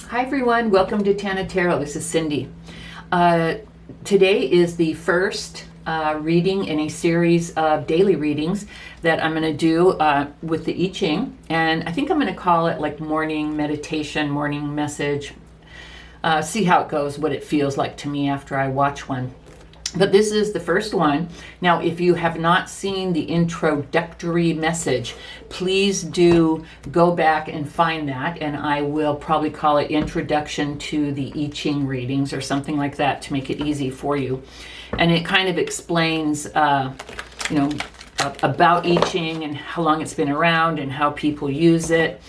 Hi everyone, welcome to Tana Tarot. This is Cindy. Today is the first reading in a series of daily readings that I'm going to do with the I Ching, and I think I'm going to call it like morning meditation, morning message. See how it goes, what it feels like to me after I watch one. But this is the first one. Now, if you have not seen the introductory message, please do go back and find that, and I will probably call it Introduction to the I Ching readings or something like that to make it easy for you. And it kind of explains, about I Ching and how long it's been around and how people use it.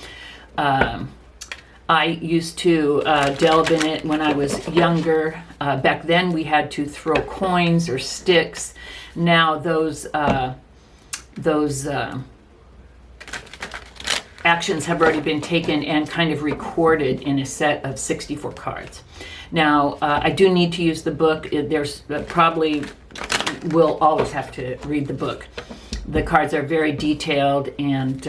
I used to delve in it when I was younger. Back then we had to throw coins or sticks. Now those actions have already been taken and kind of recorded in a set of 64 cards. Now I do need to use the book. There's probably will always have to read the book. The cards are very detailed, and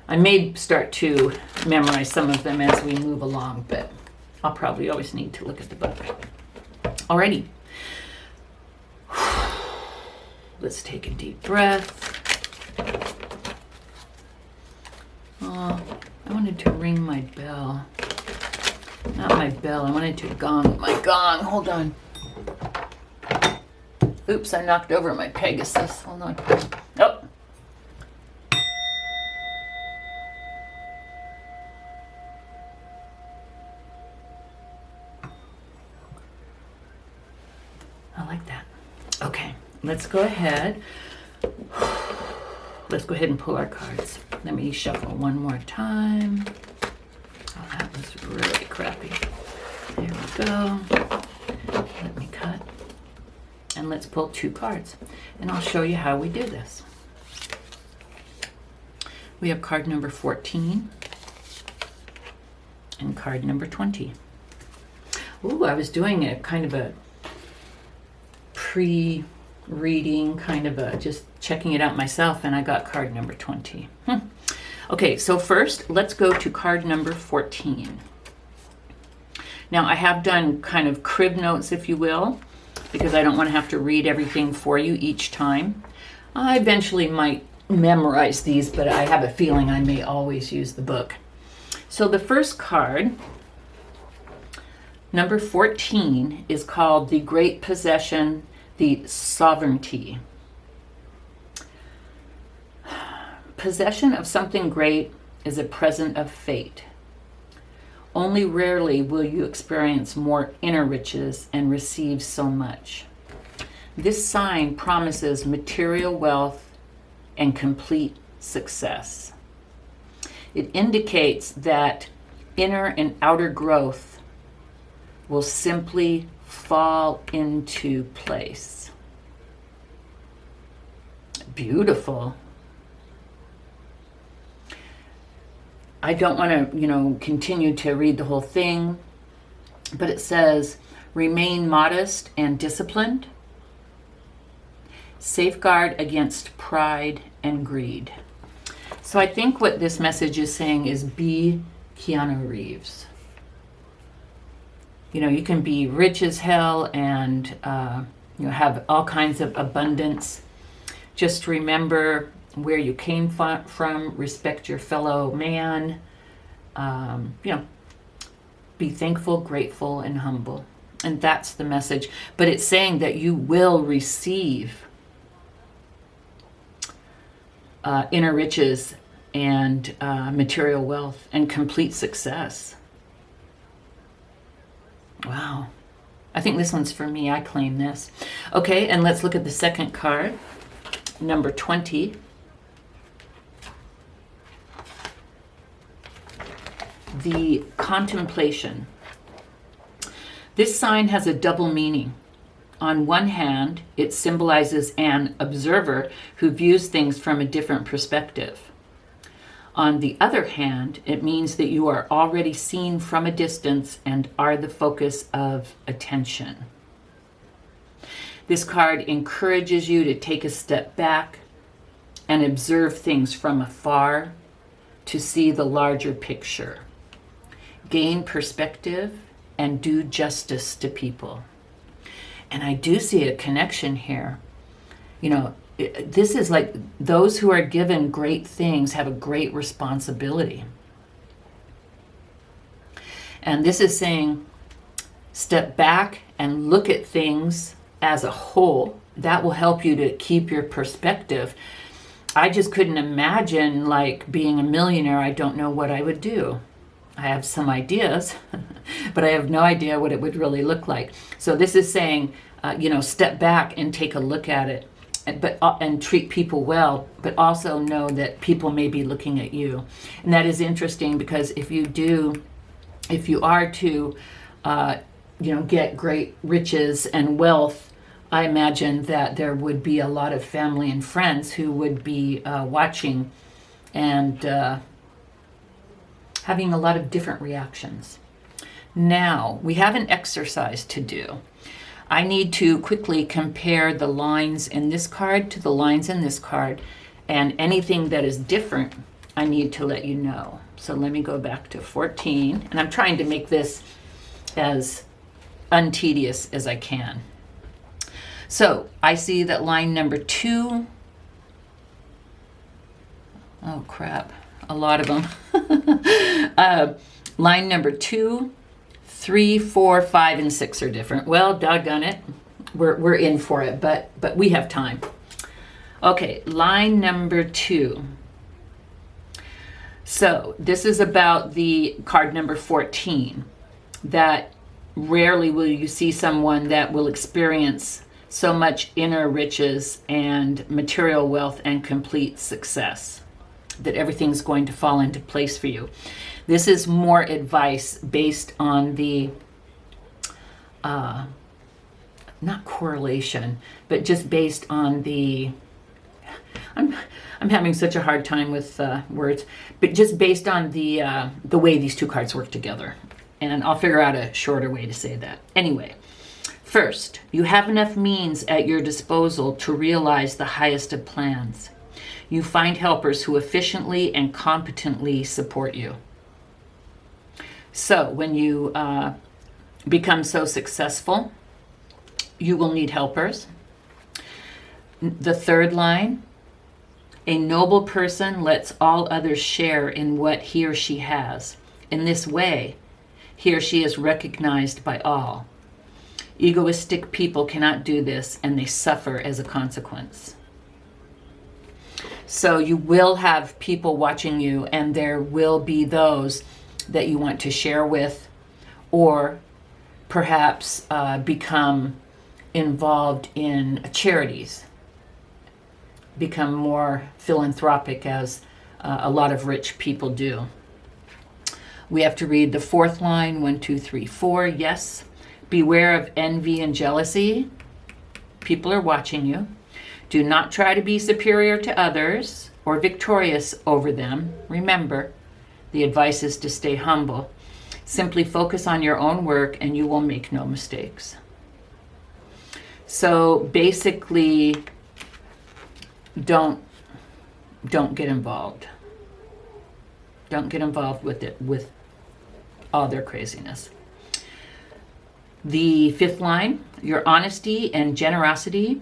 I may start to memorize some of them as we move along, but I'll probably always need to look at the book. Alrighty. Let's take a deep breath. Oh, I wanted to ring my bell. Not my bell, I wanted to gong my gong. Hold on. Oops, I knocked over my Pegasus. Hold on. Oh. I like that. Okay, let's go ahead. Let's go ahead and pull our cards. Let me shuffle one more time. Oh, that was really crappy. There we go. Let me cut. And let's pull two cards. And I'll show you how we do this. We have card number 14 and card number 20. Ooh, I was doing a kind of a pre-reading, kind of a just checking it out myself, and I got card number 20. Okay, so first let's go to card number 14. Now I have done kind of crib notes, if you will, because I don't want to have to read everything for you each time. I eventually might memorize these, but I have a feeling I may always use the book. So the first card, number 14, is called The Great Possession, the Sovereignty. Possession of something great is a present of fate. Only rarely will you experience more inner riches and receive so much. This sign promises material wealth and complete success. It indicates that inner and outer growth will simply fall into place. Beautiful. I don't want to, continue to read the whole thing, but it says, remain modest and disciplined. Safeguard against pride and greed. So I think what this message is saying is be Keanu Reeves. You can be rich as hell and have all kinds of abundance. Just remember where you came from, respect your fellow man, be thankful, grateful, and humble. And that's the message. But it's saying that you will receive inner riches and material wealth and complete success. Wow. I think this one's for me. I claim this. Okay, and let's look at the second card, number 20. The Contemplation. This sign has a double meaning. On one hand, it symbolizes an observer who views things from a different perspective. On the other hand, it means that you are already seen from a distance and are the focus of attention. This card encourages you to take a step back and observe things from afar, to see the larger picture, gain perspective, and do justice to people. And I do see a connection here. You know, this is like those who are given great things have a great responsibility. And this is saying, step back and look at things as a whole. That will help you to keep your perspective. I just couldn't imagine like being a millionaire. I don't know what I would do. I have some ideas, but I have no idea what it would really look like. So this is saying, step back and take a look at it, and treat people well, but also know that people may be looking at you. And that is interesting, because if you are to, get great riches and wealth, I imagine that there would be a lot of family and friends who would be watching and having a lot of different reactions. Now, we have an exercise to do. I need to quickly compare the lines in this card to the lines in this card, and anything that is different, I need to let you know. So let me go back to 14, and I'm trying to make this as untedious as I can. So I see that line number 2, oh crap, a lot of them. Line number 2, 3, 4, 5, and 6 are different. Well, doggone it. We're in for it, but we have time. Okay, line number 2. So this is about the card number 14, that rarely will you see someone that will experience so much inner riches and material wealth and complete success, that everything's going to fall into place for you. This is more advice based on the, not correlation, but just based on the, I'm having such a hard time with words, but just based on the way these two cards work together. And I'll figure out a shorter way to say that. Anyway, first, you have enough means at your disposal to realize the highest of plans. You find helpers who efficiently and competently support you. So when you become so successful, you will need helpers. The third line, a noble person lets all others share in what he or she has. In this way, he or she is recognized by all. Egoistic people cannot do this, and they suffer as a consequence. So you will have people watching you, and there will be those that you want to share with, or perhaps become involved in charities, become more philanthropic, as a lot of rich people do. We have to read the fourth line, 1, 2, 3, 4. Yes. Beware of envy and jealousy. People are watching you. Do not try to be superior to others or victorious over them. Remember, the advice is to stay humble. Simply focus on your own work and you will make no mistakes. So basically, don't get involved. Don't get involved with it, with all their craziness. The fifth line, your honesty and generosity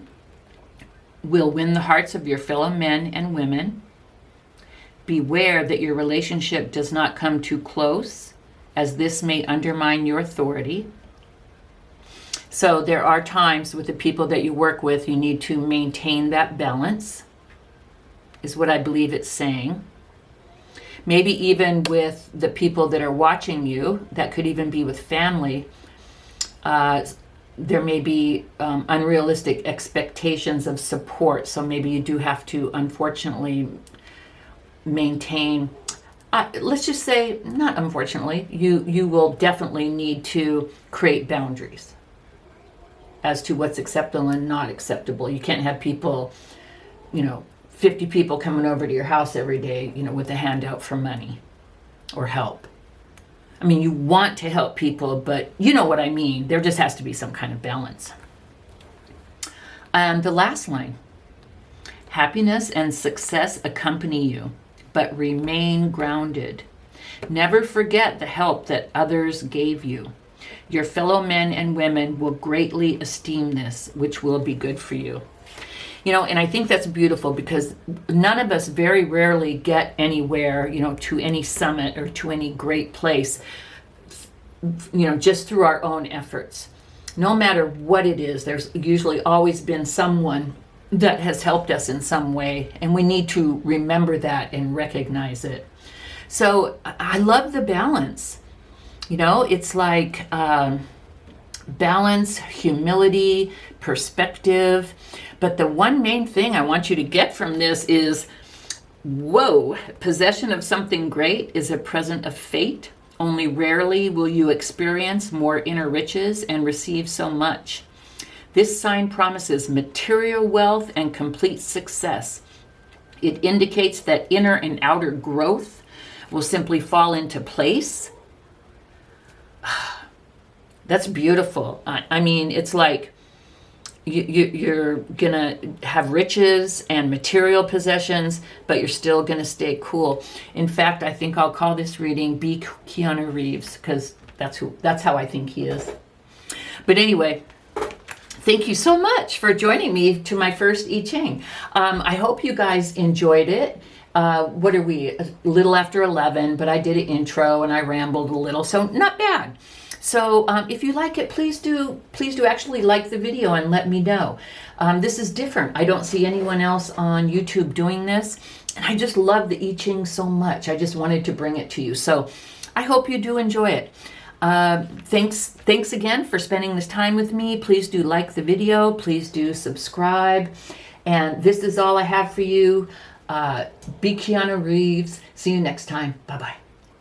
will win the hearts of your fellow men and women. Beware that your relationship does not come too close, as this may undermine your authority. So there are times with the people that you work with, you need to maintain that balance, is what I believe it's saying. Maybe even with the people that are watching you, that could even be with family, there may be unrealistic expectations of support. So maybe you do have to, unfortunately, maintain, let's just say, not unfortunately, you will definitely need to create boundaries as to what's acceptable and not acceptable. You can't have people, 50 people coming over to your house every day, with a handout for money or help. I mean, you want to help people, but you know what I mean. There just has to be some kind of balance. And the last line, happiness and success accompany you. but remain grounded. Never forget the help that others gave you. Your fellow men and women will greatly esteem this, which will be good for you. You know, and I think that's beautiful because none of us very rarely get anywhere, you know, to any summit or to any great place, you know, just through our own efforts. No matter what it is, there's usually always been someone that has helped us in some way, and we need to remember that and recognize it. So I love the balance. You know, it's like balance, humility, perspective. But the one main thing I want you to get from this is, whoa, possession of something great is a present of fate. Only rarely will you experience more inner riches and receive so much. This sign promises material wealth and complete success. It indicates that inner and outer growth will simply fall into place. That's beautiful. I mean, it's like you're gonna have riches and material possessions, but you're still gonna stay cool. In fact, I think I'll call this reading "Be Keanu Reeves" because that's how I think he is. But anyway, thank you so much for joining me to my first I Ching. I hope you guys enjoyed it. What are we? A little after 11, but I did an intro and I rambled a little, so not bad. So if you like it, please do actually like the video and let me know. This is different. I don't see anyone else on YouTube doing this, and I just love the I Ching so much. I just wanted to bring it to you. So I hope you do enjoy it. Thanks again for spending this time with me. Please do like the video. Please do subscribe. And this is all I have for you. Be Keanu Reeves. See you next time. Bye-bye.